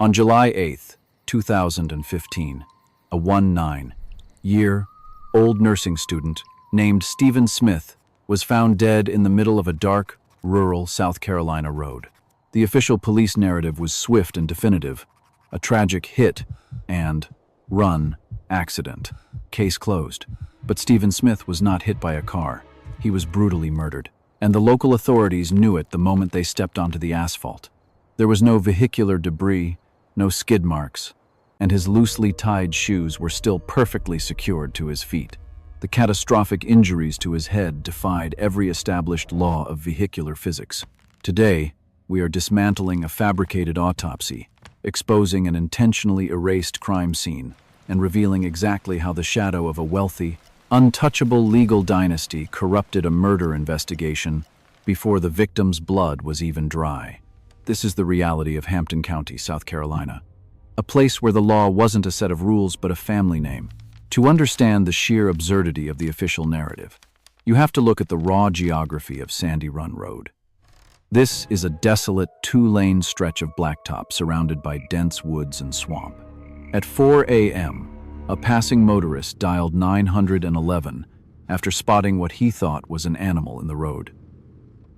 On July 8, 2015, a 19-year-old nursing student named Stephen Smith was found dead in the middle of a dark, rural South Carolina road. The official police narrative was swift and definitive: a tragic hit and run accident. Case closed. But Stephen Smith was not hit by a car. He was brutally murdered, and the local authorities knew it the moment they stepped onto the asphalt. There was no vehicular debris, no skid marks, and his loosely tied shoes were still perfectly secured to his feet. The catastrophic injuries to his head defied every established law of vehicular physics. Today, we are dismantling a fabricated autopsy, exposing an intentionally erased crime scene, and revealing exactly how the shadow of a wealthy, untouchable legal dynasty corrupted a murder investigation before the victim's blood was even dry. This is the reality of Hampton County, South Carolina, a place where the law wasn't a set of rules but a family name. To understand the sheer absurdity of the official narrative, you have to look at the raw geography of Sandy Run Road. This is a desolate two-lane stretch of blacktop surrounded by dense woods and swamp. At 4 a.m., a passing motorist dialed 911 after spotting what he thought was an animal in the road.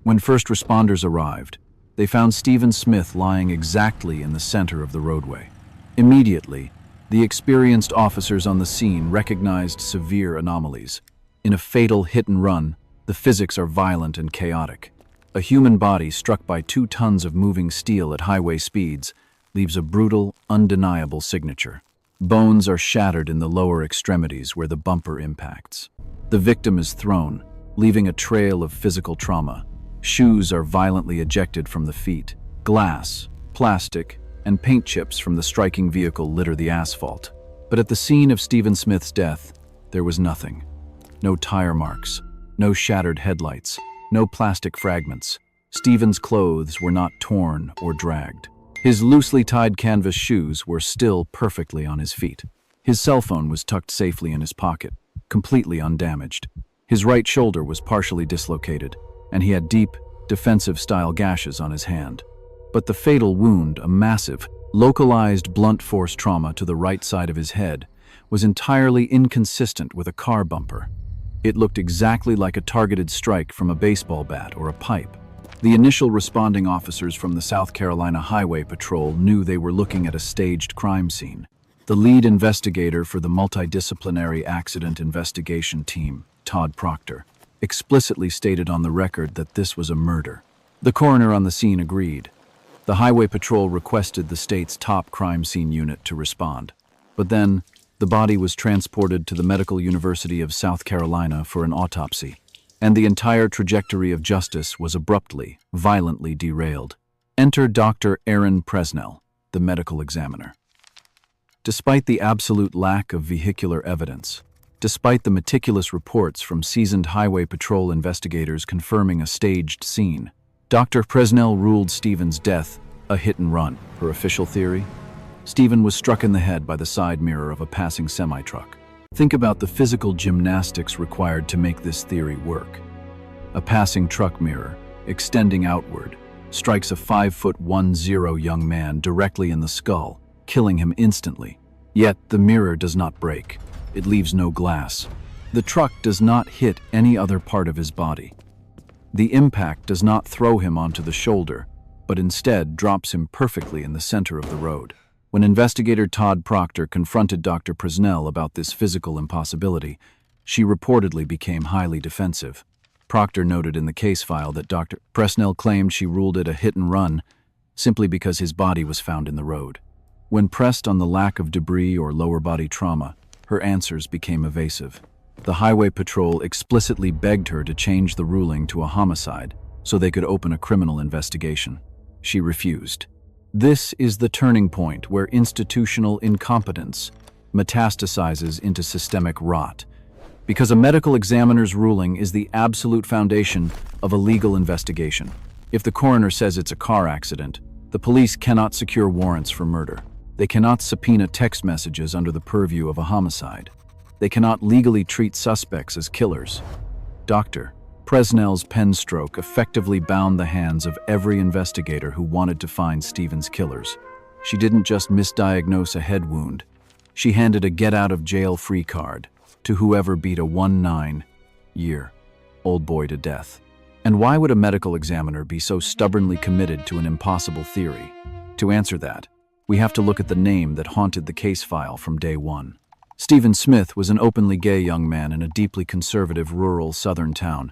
When first responders arrived, they found Stephen Smith lying exactly in the center of the roadway. Immediately, the experienced officers on the scene recognized severe anomalies. In a fatal hit-and-run, the physics are violent and chaotic. A human body struck by 2 tons of moving steel at highway speeds leaves a brutal, undeniable signature. Bones are shattered in the lower extremities where the bumper impacts. The victim is thrown, leaving a trail of physical trauma. Shoes are violently ejected from the feet. Glass, plastic, and paint chips from the striking vehicle litter the asphalt. But at the scene of Stephen Smith's death, there was nothing. No tire marks, no shattered headlights, no plastic fragments. Stephen's clothes were not torn or dragged. His loosely tied canvas shoes were still perfectly on his feet. His cell phone was tucked safely in his pocket, completely undamaged. His right shoulder was partially dislocated, and he had deep, defensive-style gashes on his hand. But the fatal wound, a massive, localized blunt force trauma to the right side of his head, was entirely inconsistent with a car bumper. It looked exactly like a targeted strike from a baseball bat or a pipe. The initial responding officers from the South Carolina Highway Patrol knew they were looking at a staged crime scene. The lead investigator for the multidisciplinary accident investigation team, Todd Proctor, explicitly stated on the record that this was a murder. The coroner on the scene agreed. The Highway Patrol requested the state's top crime scene unit to respond. But then, the body was transported to the Medical University of South Carolina for an autopsy, and the entire trajectory of justice was abruptly, violently derailed. Enter Dr. Aaron Presnell, the medical examiner. Despite the absolute lack of vehicular evidence, despite the meticulous reports from seasoned Highway Patrol investigators confirming a staged scene, Dr. Presnell ruled Stephen's death a hit-and-run. Her official theory? Stephen was struck in the head by the side mirror of a passing semi-truck. Think about the physical gymnastics required to make this theory work. A passing truck mirror, extending outward, strikes a 5'10" young man directly in the skull, killing him instantly. Yet the mirror does not break. It leaves no glass. The truck does not hit any other part of his body. The impact does not throw him onto the shoulder, but instead drops him perfectly in the center of the road. When investigator Todd Proctor confronted Dr. Presnell about this physical impossibility, she reportedly became highly defensive. Proctor noted in the case file that Dr. Presnell claimed she ruled it a hit-and-run simply because his body was found in the road. When pressed on the lack of debris or lower body trauma, her answers became evasive. The Highway Patrol explicitly begged her to change the ruling to a homicide so they could open a criminal investigation. She refused. This is the turning point where institutional incompetence metastasizes into systemic rot, because a medical examiner's ruling is the absolute foundation of a legal investigation. If the coroner says it's a car accident, the police cannot secure warrants for murder. They cannot subpoena text messages under the purview of a homicide. They cannot legally treat suspects as killers. Dr. Presnell's pen stroke effectively bound the hands of every investigator who wanted to find Stephen's killers. She didn't just misdiagnose a head wound. She handed a get-out-of-jail-free card to whoever beat a 19-year-old boy to death. And why would a medical examiner be so stubbornly committed to an impossible theory? To answer that, we have to look at the name that haunted the case file from day one. Stephen Smith was an openly gay young man in a deeply conservative rural southern town.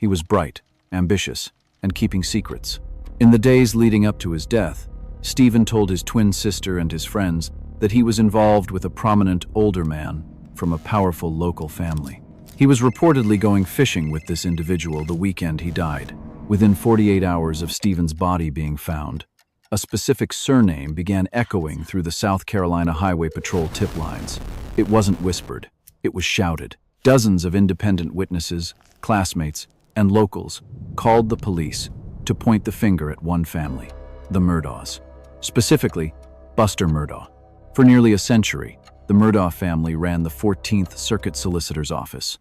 He was bright, ambitious, and keeping secrets. In the days leading up to his death, Stephen told his twin sister and his friends that he was involved with a prominent older man from a powerful local family. He was reportedly going fishing with this individual the weekend he died. Within 48 hours of Stephen's body being found, a specific surname began echoing through the South Carolina Highway Patrol tip lines. It wasn't whispered, it was shouted. Dozens of independent witnesses, classmates, and locals called the police to point the finger at one family, the Murdaughs. Specifically, Buster Murdaugh. For nearly a century, the Murdaugh family ran the 14th Circuit Solicitor's Office.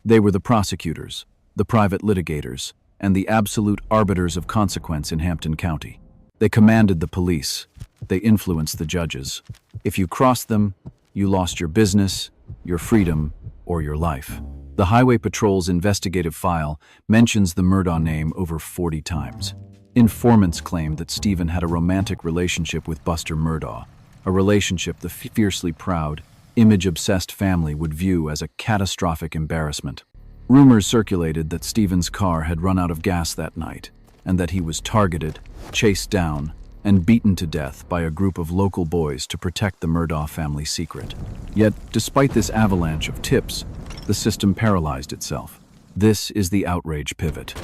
They were the prosecutors, the private litigators, and the absolute arbiters of consequence in Hampton County. They commanded the police. They influenced the judges. If you crossed them, you lost your business, your freedom, or your life. The Highway Patrol's investigative file mentions the Murdaugh name over 40 times. Informants claimed that Stephen had a romantic relationship with Buster Murdaugh, a relationship the fiercely proud, image-obsessed family would view as a catastrophic embarrassment. Rumors circulated that Stephen's car had run out of gas that night, and that he was targeted, chased down, and beaten to death by a group of local boys to protect the Murdaugh family secret. Yet, despite this avalanche of tips, the system paralyzed itself. This is the outrage pivot.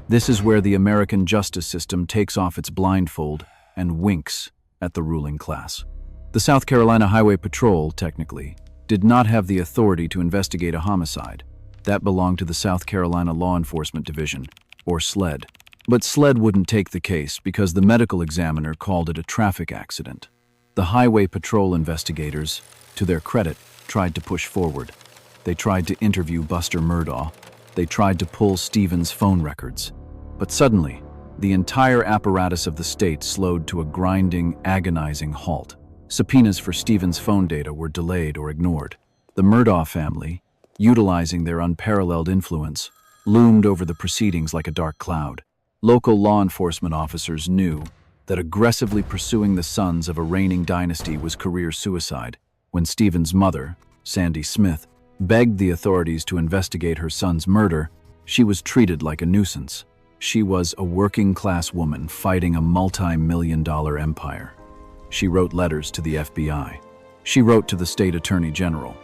This is where the American justice system takes off its blindfold and winks at the ruling class. The South Carolina Highway Patrol, technically, did not have the authority to investigate a homicide. That belonged to the South Carolina Law Enforcement Division, or SLED. But SLED wouldn't take the case because the medical examiner called it a traffic accident. The Highway Patrol investigators, to their credit, tried to push forward. They tried to interview Buster Murdaugh. They tried to pull Stephen's phone records. But suddenly, the entire apparatus of the state slowed to a grinding, agonizing halt. Subpoenas for Stephen's phone data were delayed or ignored. The Murdaugh family, utilizing their unparalleled influence, loomed over the proceedings like a dark cloud. Local law enforcement officers knew that aggressively pursuing the sons of a reigning dynasty was career suicide. When Stephen's mother, Sandy Smith, begged the authorities to investigate her son's murder, she was treated like a nuisance. She was a working-class woman fighting a multi-million-dollar empire. She wrote letters to the FBI. She wrote to the state attorney general.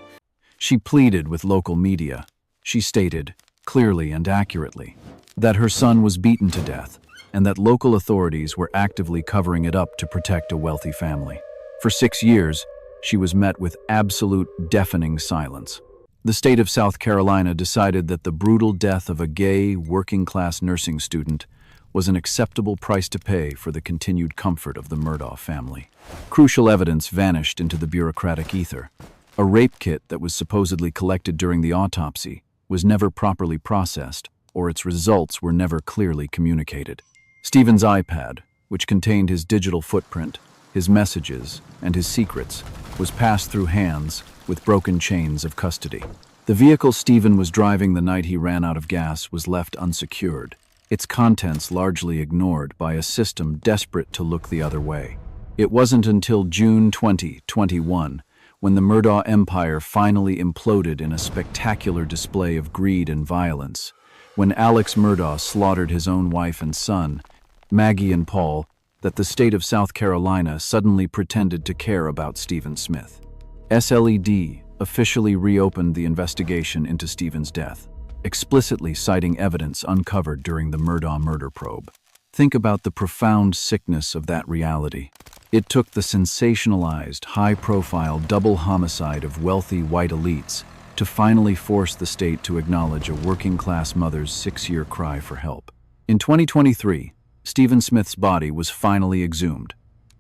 She pleaded with local media. She stated, clearly and accurately, that her son was beaten to death and that local authorities were actively covering it up to protect a wealthy family. For 6 years, she was met with absolute deafening silence. The state of South Carolina decided that the brutal death of a gay, working-class nursing student was an acceptable price to pay for the continued comfort of the Murdaugh family. Crucial evidence vanished into the bureaucratic ether. A rape kit that was supposedly collected during the autopsy was never properly processed, or its results were never clearly communicated. Stephen's iPad, which contained his digital footprint, his messages, and his secrets, was passed through hands with broken chains of custody. The vehicle Stephen was driving the night he ran out of gas was left unsecured, its contents largely ignored by a system desperate to look the other way. It wasn't until June 2021, when the Murdaugh empire finally imploded in a spectacular display of greed and violence, when Alex Murdaugh slaughtered his own wife and son, Maggie and Paul, that the state of South Carolina suddenly pretended to care about Stephen Smith. SLED officially reopened the investigation into Stephen's death, explicitly citing evidence uncovered during the Murdaugh murder probe. Think about the profound sickness of that reality. It took the sensationalized, high-profile double homicide of wealthy white elites to finally force the state to acknowledge a working-class mother's 6-year cry for help. In 2023, Stephen Smith's body was finally exhumed.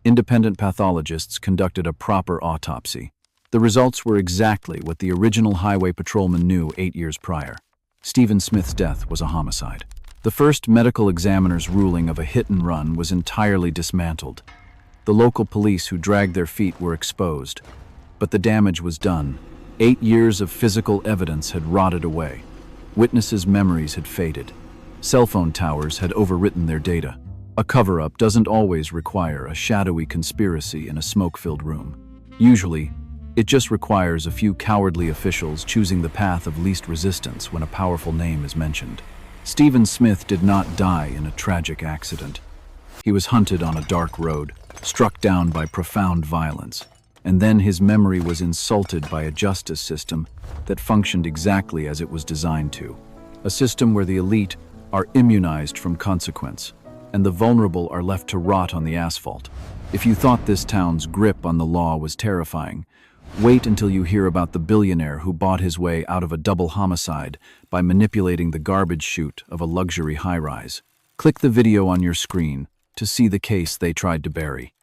Independent pathologists conducted a proper autopsy. The results were exactly what the original Highway Patrolman knew 8 years prior. Stephen Smith's death was a homicide. The first medical examiner's ruling of a hit-and-run was entirely dismantled. The local police who dragged their feet were exposed, but the damage was done. 8 years of physical evidence had rotted away. Witnesses' memories had faded. Cell phone towers had overwritten their data. A cover-up doesn't always require a shadowy conspiracy in a smoke-filled room. Usually, it just requires a few cowardly officials choosing the path of least resistance when a powerful name is mentioned. Stephen Smith did not die in a tragic accident. He was hunted on a dark road, struck down by profound violence, and then his memory was insulted by a justice system that functioned exactly as it was designed to. A system where the elite are immunized from consequence, and the vulnerable are left to rot on the asphalt. If you thought this town's grip on the law was terrifying, wait until you hear about the billionaire who bought his way out of a double homicide by manipulating the garbage chute of a luxury high-rise. Click the video on your screen to see the case they tried to bury.